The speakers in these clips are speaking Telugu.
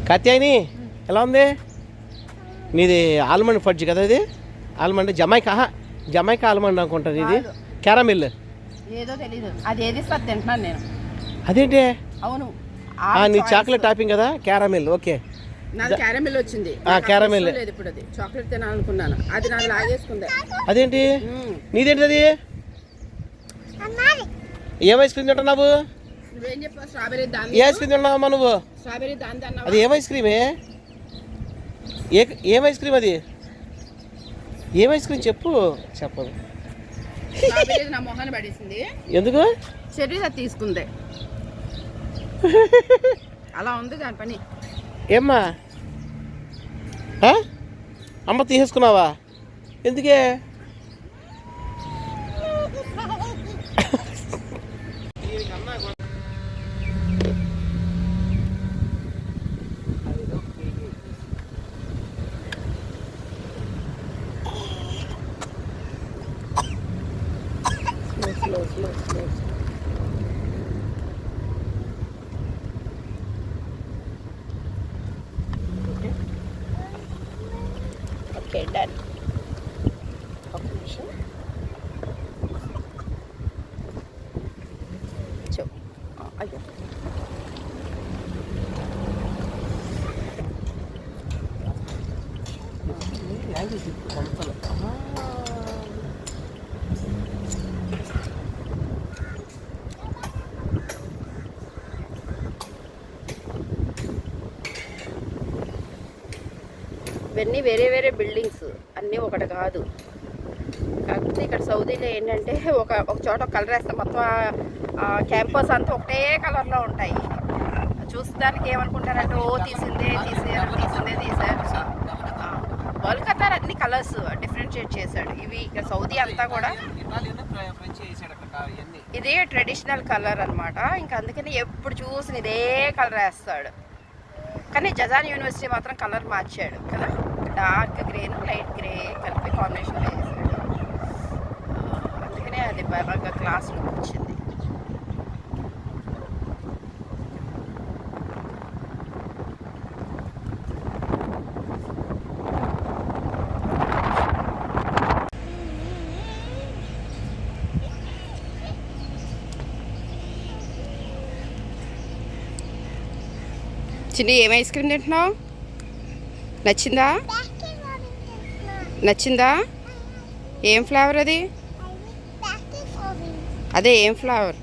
కాత్యాయని ఎలా ఉంది? నీది ఆల్మండ్ ఫడ్జ్ కదా ఇది? ఆల్మండ్ జమైకా ఆల్మండ్ అనుకుంటుంది ఇది. క్యారమిల్ ఏదో తెలీదు, అది ఏది ఇస్తారు తింటున్నాను నేను. అదేంటి? అవును, నీ చాక్లెట్ టాపింగ్ కదా క్యారమిల్. ఓకే, నాకు క్యారమిల్ వచ్చింది. క్యారమిల్ లేదు, ఇప్పుడు అది చాక్లెట్ తినాలనుకున్నాను, అది నాకు లాగేసుకుంది. అదేంటి? నీదేంటి అది? ఏం ఐస్ క్రీమ్ తింటున్నావు? నువ్వేం చెప్పావు? స్ట్రాబెరీ దాని. ఏ ఐస్ క్రీమ్ తింటున్నావా నువ్వు? స్ట్రాబెరీ దాని అన్నావు. అది ఏం ఐస్ క్రీమే? ఏం ఐస్ క్రీమ్ అది? ఏం ఐస్ క్రీమ్ చెప్పదు. నా మొహాన్ని పడేసింది. ఎందుకు? చెర్రీ అది తీసుకుంది, అలా ఉంది దాని పని. ఏమ్మా అమ్మ తీసేసుకున్నావా? ఎందుకే? Okay, done. అయ్యో, ఇవన్నీ వేరే వేరే బిల్డింగ్స్, అన్నీ ఒకటి కాదు. కాకపోతే ఇక్కడ సౌదీలో ఏంటంటే ఒక చోట కలర్ వేస్తే మొత్తం క్యాంపస్ అంతా ఒకటే కలర్లో ఉంటాయి. చూస్తానికి ఏమనుకుంటారంటే తీసారు. వరల్డ్ కతార్ అన్ని కలర్స్ డిఫరెన్షియేట్ చేశాడు. ఇవి ఇక్కడ సౌదీ అంతా కూడా ఇదే ట్రెడిషనల్ కలర్ అనమాట. ఇంకా అందుకని ఎప్పుడు చూసిన ఇదే కలర్ వేస్తాడు. కానీ జజాన్ యూనివర్సిటీ మాత్రం కలర్ మార్చాడు కదా, డార్క్ గ్రేను లైట్ గ్రే కలిపి కాంబినేషన్ వేసాడు. అందుకనే అది బాగా క్లాస్ లుక్ వచ్చింది. చిన్ని, ఏం ఐస్ క్రీమ్ తింటున్నావు? నచ్చిందా? ఏం ఫ్లేవర్ అది? అదే ఏం ఫ్లేవర్?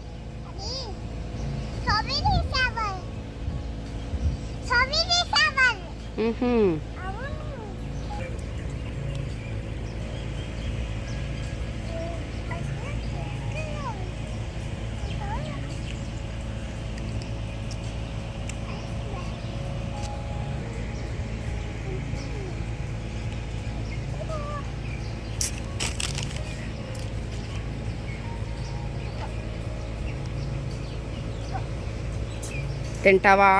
తింటావా?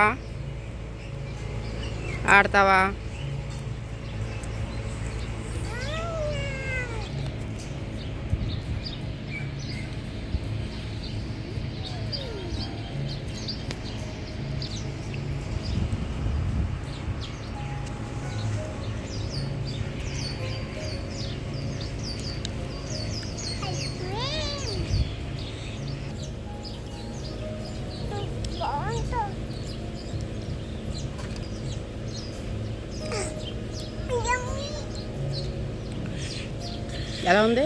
ఆడతావా? ఎలా ఉంది?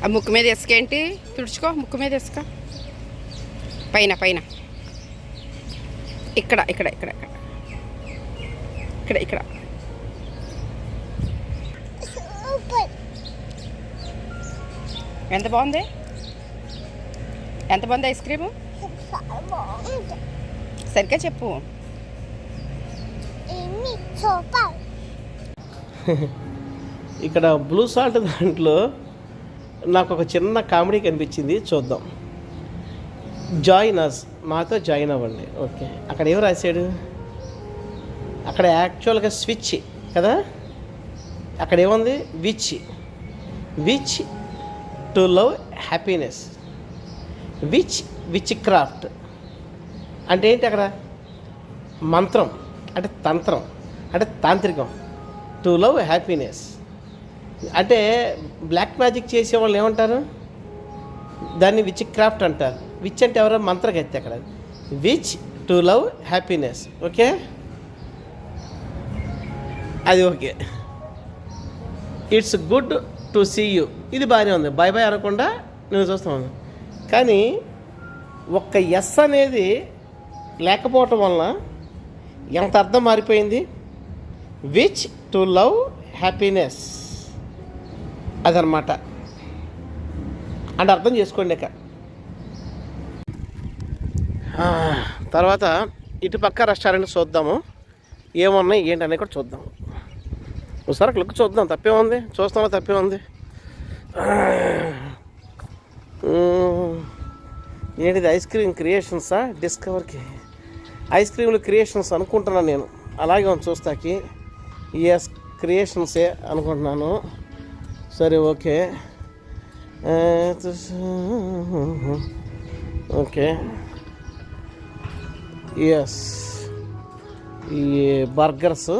ఆ ముక్కు మీద ఇసుక ఏంటి? తుడుచుకో, ముక్కు మీద ఇసుక. పైన పైన ఇక్కడ ఇక్కడ ఇక్కడ ఇక్కడ ఇక్కడ ఎంత బాగుంది? ఎంత బాగుంది ఐస్ క్రీము? సరిగ్గా చెప్పు. ఇక్కడ బ్లూ సాల్ట్ దాంట్లో నాకు ఒక చిన్న కామెడీ కనిపించింది, చూద్దాం. జాయిన్ అస్, మాతో జాయిన్ అవ్వండి. ఓకే, అక్కడ ఏం రాశాడు? అక్కడ యాక్చువల్గా స్విచ్ కదా, అక్కడ ఏముంది? Which to love happiness. Which craft అంటే ఏంటి? అక్కడ మంత్రం అంటే తంత్రం అంటే తాంత్రికం. టు లవ్ హ్యాపీనెస్ అంటే బ్లాక్ మ్యాజిక్ చేసే వాళ్ళు ఏమంటారు? దాన్ని విచ్ క్రాఫ్ట్ అంటారు. విచ్ అంటే ఎవరో మంత్రగత్తి. అక్కడ witch to love happiness. Okay, అది okay. It's good to see you, ఇది బాగానే ఉంది. బాయ్ బాయ్ అనకుండా నేను చూస్తున్నాను. కానీ ఒక్క ఎస్ అనేది లేకపోవటం వలన ఎంత అర్థం మారిపోయింది. విచ్ టు లవ్ హ్యాపీనెస్ అదనమాట. అంటే అర్థం చేసుకోండి. ఇక తర్వాత ఇటు పక్క రెస్టారెంట్ చూద్దాము, ఏమున్నాయి ఏంటనేది కూడా చూద్దాం. ఒకసారి లుక్ చూద్దాం, తప్పే ఉంది. చూస్తామో తప్పే ఉంది. ఏంటిది? ఐస్ క్రీమ్ క్రియేషన్సా? డిస్కవర్కి ఐస్ క్రీమ్లు క్రియేషన్స్ అనుకుంటున్నాను నేను. అలాగే ఉంది చూస్తాకి. ఎస్, క్రియేషన్సే అనుకుంటున్నాను. సరే, ఓకే ఓకే. ఎస్, ఈ బర్గర్స్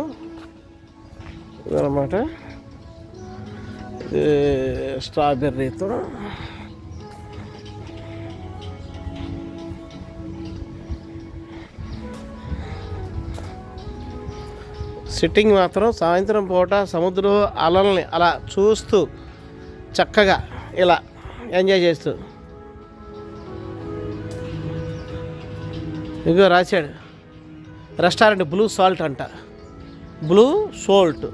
ఇదన్నమాట. స్ట్రాబెర్రీతో సిట్టింగ్ మాత్రం సాయంత్రం పూట సముద్రం అలల్ని అలా చూస్తూ చక్కగా ఇలా ఎంజాయ్ చేస్తూ. ఇదిగో రాశాడు రెస్టారెంట్ బ్లూ సాల్ట్ అంట. బ్లూ సాల్ట్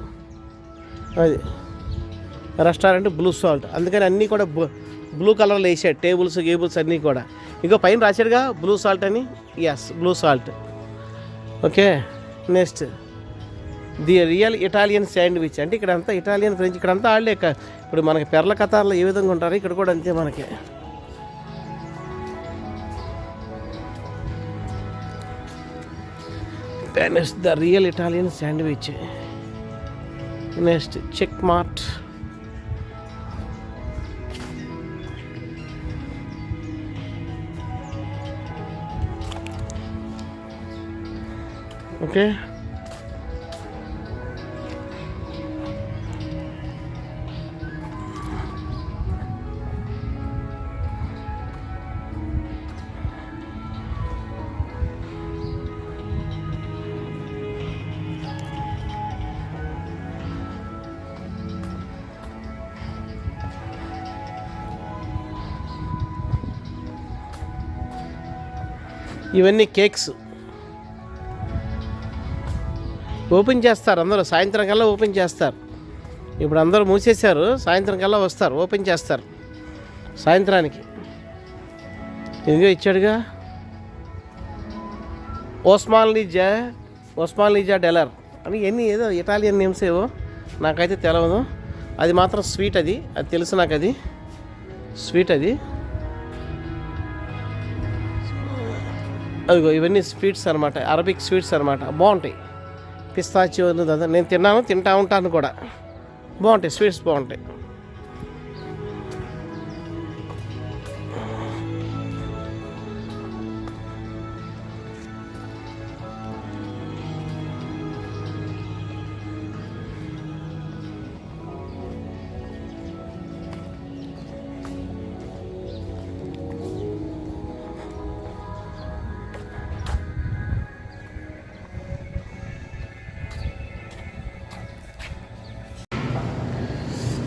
అది రెస్టారెంట్ బ్లూ సాల్ట్. అందుకని అన్నీ కూడా బ్లూ కలర్లో వేసాడు, టేబుల్స్ గేబుల్స్ అన్నీ కూడా. ఇగో పైన రాశాడుగా బ్లూ సాల్ట్ అని. Yes, blue salt. Okay, next the real Italian sandwich అంటే ఇక్కడ అంతా ఇటాలియన్, ఫ్రెంచ్, ఇక్కడంతా వాళ్ళే. ఇప్పుడు మనకి పెర్ల కతార్లో ఏ విధంగా ఉంటారు, ఇక్కడ కూడా అంతే మనకి. Next the real Italian sandwich. Next check mart. Okay, ఇవన్నీ కేక్స్ ఓపెన్ చేస్తారు అందరూ. సాయంత్రం కల్లా ఓపెన్ చేస్తారు. ఇప్పుడు అందరూ మూసేశారు, సాయంత్రం కల్లా వస్తారు, ఓపెన్ చేస్తారు సాయంత్రానికి. ఇదిగో ఇచ్చాడుగా ఓస్మాన్లీజా డెలర్ అని ఎన్ని ఏదో ఇటాలియన్ నేమ్స్ ఏవో నాకైతే తెలియదు. అది మాత్రం స్వీట్, అది తెలుసు నాకు. అది స్వీట్ అది. అదిగో ఇవన్నీ స్వీట్స్ అనమాట, అరబిక్ స్వీట్స్ అనమాట. బాగుంటాయి. పిస్తాచియో నేను తింటా ఉంటాను కూడా. బాగుంటాయి స్వీట్స్, బాగుంటాయి.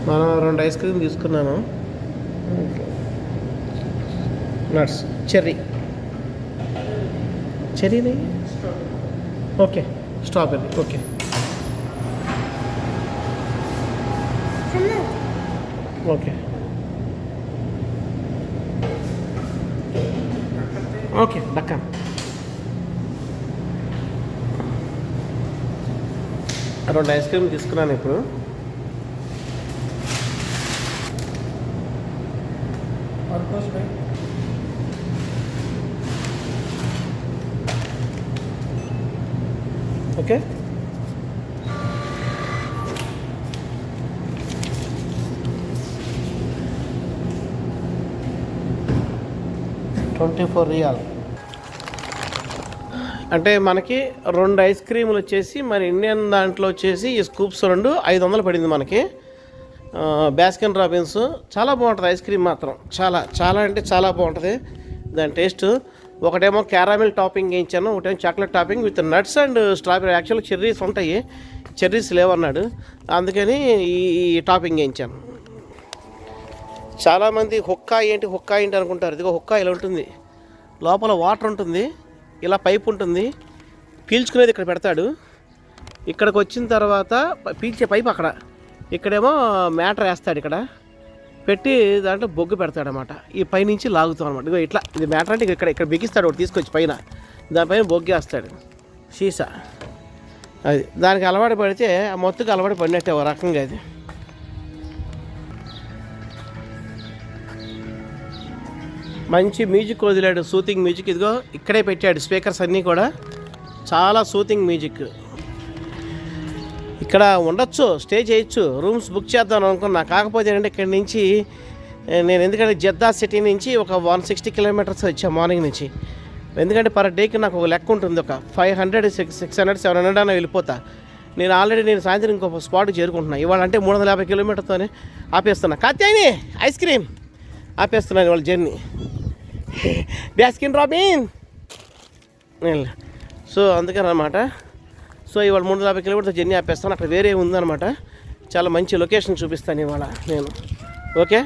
మనం 2 ఐస్ క్రీమ్ తీసుకున్నాను. Nuts cherry cherry okay strawberry okay okay okay Deccan రెండు ఐస్ క్రీమ్ తీసుకున్నాను ఇప్పుడు. ఓకే $24 అంటే మనకి రెండు ఐస్ క్రీములు వచ్చేసి మరి ఇండియన్ దాంట్లో వచ్చేసి ఈ స్కూప్స్ రెండు 500 పడింది మనకి. బాస్కిన్ రాబిన్స్ చాలా బాగుంటుంది ఐస్ క్రీమ్ మాత్రం, చాలా చాలా అంటే చాలా బాగుంటుంది దాని టేస్ట్. ఒకటేమో క్యారామిల్ టాపింగ్ వేయించాను, ఒకటేమో chocolate topping with nuts and strawberry. యాక్చువల్గా చెర్రీస్ ఉంటాయి, చెర్రీస్ లేవన్నాడు, అందుకని ఈ టాపింగ్ వేయించాను. చాలామంది హుక్కా ఏంటి అనుకుంటారు. ఇదిగో హుక్కా ఇలా ఉంటుంది, లోపల వాటర్ ఉంటుంది, ఇలా పైప్ ఉంటుంది, పీల్చుకునేది ఇక్కడ పెడతాడు. ఇక్కడికి వచ్చిన తర్వాత పీల్చే పైప్ అక్కడ, ఇక్కడేమో మ్యాటర్ వేస్తాడు, ఇక్కడ పెట్టి దాంట్లో బొగ్గు పెడతాడనమాట. ఈ పైనుంచి లాగుతాం అనమాట. ఇగో ఇట్లా ఇది మ్యాటర్ అంటే ఇక్కడ బిగిస్తాడు ఒకటి తీసుకొచ్చి పైన, దానిపైన బొగ్గు వేస్తాడు సీసా. అది దానికి అలవాటు పడితే ఆ మొత్తుకు అలవాటు పడినట్టే ఒక రకంగా. అది మంచి మ్యూజిక్ వదిలాడు, సూతింగ్ మ్యూజిక్. ఇదిగో ఇక్కడే పెట్టాడు స్పీకర్స్ అన్నీ కూడా, చాలా సూతింగ్ మ్యూజిక్. ఇక్కడ ఉండొచ్చు, స్టే చేయొచ్చు, రూమ్స్ బుక్ చేద్దాం అనుకున్నా. కాకపోతే ఏంటంటే ఇక్కడి నుంచి నేను ఎందుకంటే జెద్దా సిటీ నుంచి ఒక 160 కిలోమీటర్స్ వచ్చాను మార్నింగ్ నుంచి. ఎందుకంటే పర్ డేకి నాకు ఒక లెక్క ఉంటుంది, ఒక 500, 600, 700 అని వెళ్ళిపోతా. నేను సాయంత్రం ఇంకొక స్పాట్కి చేరుకుంటున్నాను. ఇవాళ అంటే 350 కిలోమీటర్తోనే ఆపేస్తున్నా. కాత్యాయని ఐస్ క్రీమ్ ఆపేస్తున్నాను ఇవాళ జర్నీ. బాస్కిన్ రాబిన్ సో అందుకని అనమాట. సో ఇవాళ 350 కిలోమీటర్స్ జర్నీ ఆపేస్తాను. అక్కడ వేరే ఉందన్నమాట, చాలా మంచి లొకేషన్ చూపిస్తాను ఇవాళ నేను. ఓకే.